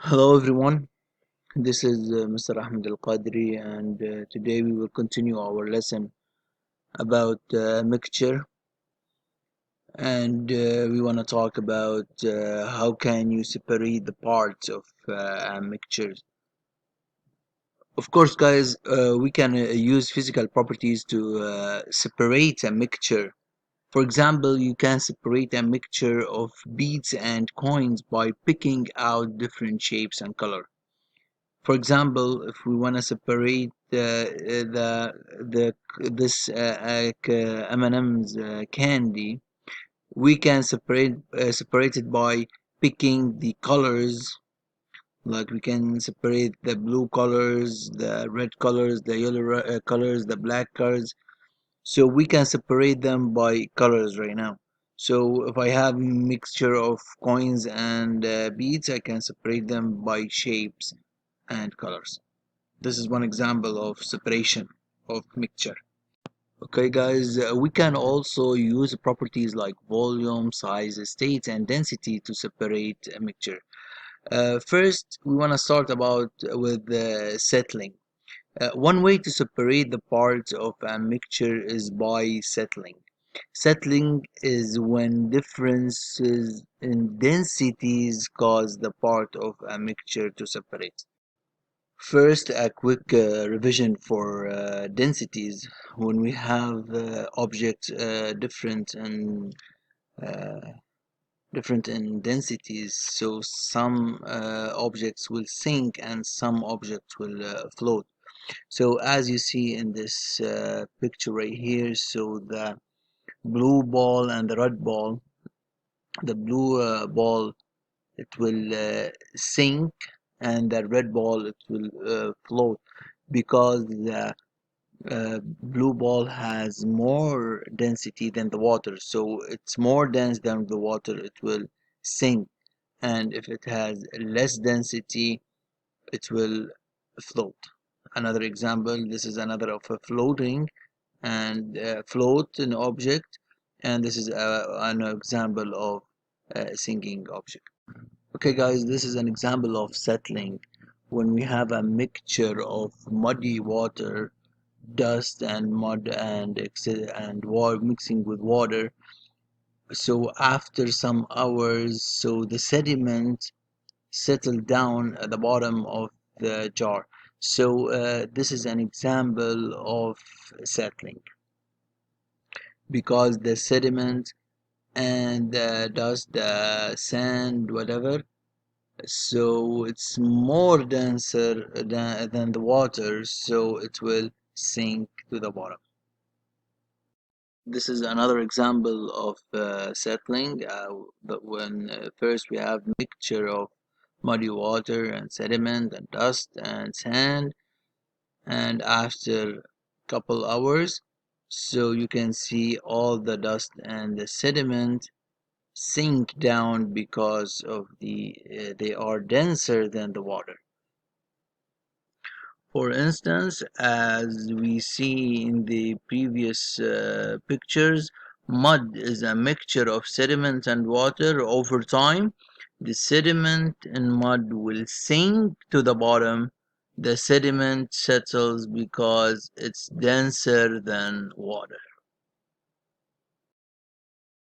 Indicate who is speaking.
Speaker 1: Hello everyone, this is Mr. Ahmed Al Qadri, and today we will continue our lesson about mixture. And we want to talk about how can you separate the parts of a mixture. Of course, guys, we can use physical properties to separate a mixture. For example, you can separate a mixture of beads and coins by picking out different shapes and color. For example, if we want to separate the this M&M's candy, we can separate it by picking the colors. Like we can separate the blue colors, the red colors, the yellow colors, the black colors. So we can separate them by colors right now. So if I have mixture of coins and beads, I can separate them by shapes and colors. This is one example of separation of mixture. Okay guys, we can also use properties like volume, size, state and density to separate a mixture. First, we want to start about with settling. One way to separate the parts of a mixture is by settling. Settling is when differences in densities cause the part of a mixture to separate. First, a quick revision for densities. When we have objects uh, different in densities, so some objects will sink and some objects will float. So as you see in this picture right here, so the blue ball and the red ball, the blue ball it will sink, and the red ball it will float because the blue ball has more density than the water, so it's more dense than the water, it will sink. And if it has less density, it will float. Another example, this is another of a floating and float an object, and this is an example of a sinking object. Okay guys, this is an example of settling. When we have a mixture of muddy water, dust and mud and water mixing with water, so after some hours, so the sediment settle down at the bottom of the jar. So this is an example of settling because the sediment and the dust, the sand, whatever, so it's more denser than the water, so it will sink to the bottom. This is another example of settling, but when first we have mixture of muddy water and sediment and dust and sand, and after couple hours, so you can see all the dust and the sediment sink down because of they are denser than the water. For instance, as we see in the previous pictures, mud is a mixture of sediment and water. Over time, the sediment and mud will sink to the bottom. The sediment settles because it's denser than water.